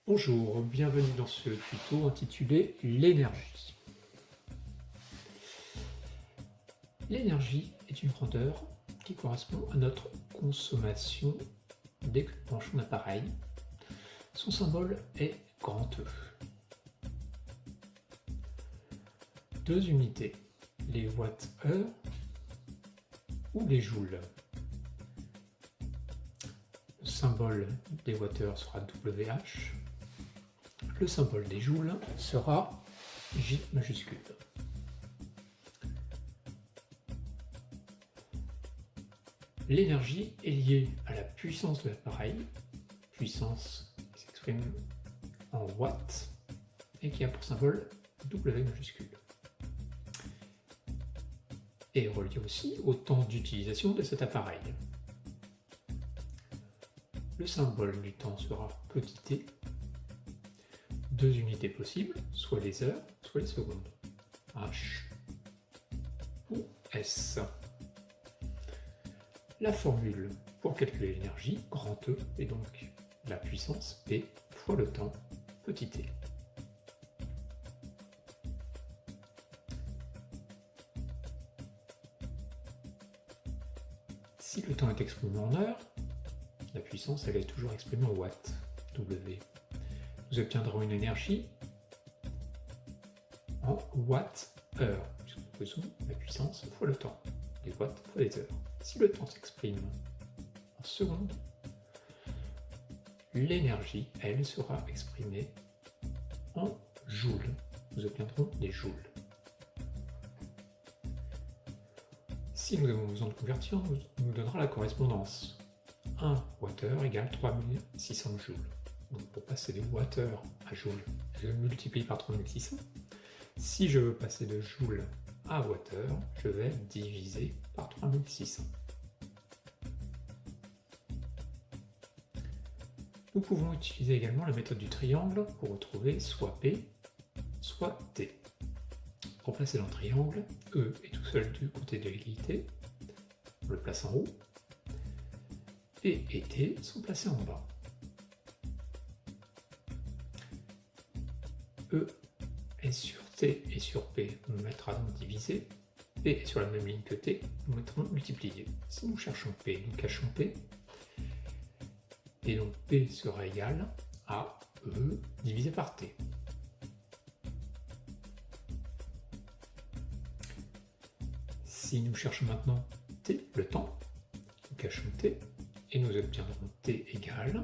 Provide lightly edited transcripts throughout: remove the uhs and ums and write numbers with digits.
Bonjour, bienvenue dans ce tuto intitulé l'énergie. L'énergie est une grandeur qui correspond à notre consommation dès que nous branchons un appareil. Son symbole est grand E. Deux unités, les watts-heure ou les joules. Le symbole des watts-heure sera WH. Le symbole des joules sera J majuscule. L'énergie est liée à la puissance de l'appareil, puissance qui s'exprime en watts et qui a pour symbole W majuscule. Et reliée aussi au temps d'utilisation de cet appareil. Le symbole du temps sera petit t. Deux unités possibles, soit les heures, soit les secondes. H ou S. La formule pour calculer l'énergie, grand E, est donc la puissance P fois le temps, petit t. Si le temps est exprimé en heures, la puissance elle est toujours exprimée en watts, W. Nous obtiendrons une énergie en watts-heure, puisque nous faisons la puissance fois le temps, les watts fois les heures. Si le temps s'exprime en secondes, l'énergie, elle, sera exprimée en joules. Nous obtiendrons des joules. Si nous avons besoin de convertir, nous donnera la correspondance. 1 wattheure égale 3600 joules. Donc pour passer de wattheure à joules, je multiplie par 3600. Si je veux passer de joules à wattheure, je vais diviser par 3600. Nous pouvons utiliser également la méthode du triangle pour retrouver soit P, soit T. Pour placer dans le triangle, E est tout seul du côté de l'égalité, on le place en haut, P et T sont placés en bas. E est sur T et sur P, on mettra donc divisé. P est sur la même ligne que T, nous mettrons multiplié. Si nous cherchons P, nous cachons P. Et donc P sera égal à E divisé par T. Si nous cherchons maintenant T, le temps, nous cachons T et nous obtiendrons T égale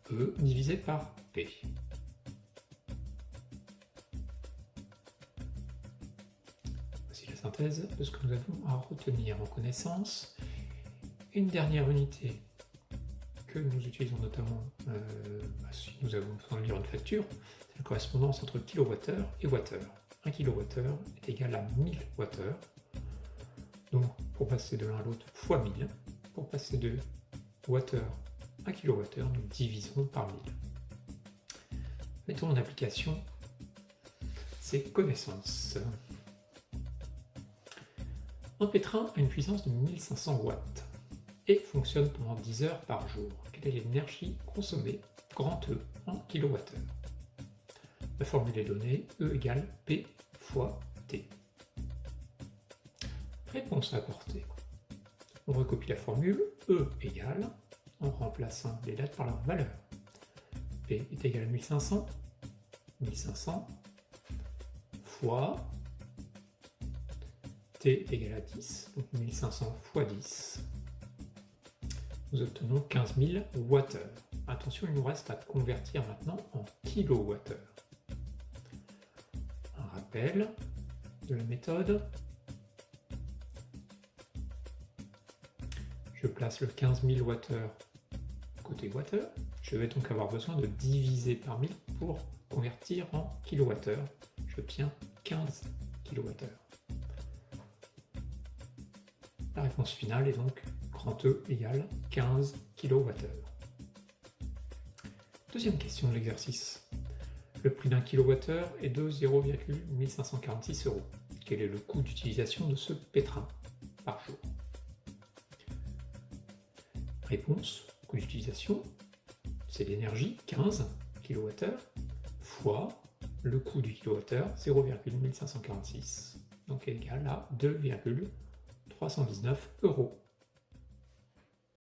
E divisé par P. Voici la synthèse de ce que nous avons à retenir en connaissance. Une dernière unité que nous utilisons notamment si nous avons besoin de lire une facture, c'est la correspondance entre kWh et wattheure. 1 kWh est égal à 1000 wattheures. Donc pour passer de l'un à l'autre fois 1000, pour passer de wattheure à kWh, nous diviserons par 1000. Mettons en application ces connaissances. Un pétrin a une puissance de 1500 watts et fonctionne pendant 10 heures par jour. Quelle est l'énergie consommée, grand E, en kWh? La formule est donnée, E égale P fois T. Réponse à apporter. On recopie la formule, E égale, en remplaçant les dates par leur valeur. P est égal à 1500, 1500 fois T est égal à 10, donc 1500 fois 10. Nous obtenons 15 000 wattheures. Attention, il nous reste à convertir maintenant en kilowattheures. Un rappel de la méthode. Je place le 15 000 wattheures côté wattheure. Je vais donc avoir besoin de diviser par 1000 pour convertir en kilowattheures. J'obtiens 15 kilowattheures. La réponse finale est donc grand E égale 15 kWh. Deuxième question de l'exercice. Le prix d'un kilowattheure est de 0,1546 €. Quel est le coût d'utilisation de ce pétrin par jour? Réponse, coût d'utilisation, c'est l'énergie, 15 kWh, fois le coût du kWh, 0,1546, donc égal à 2,319 €.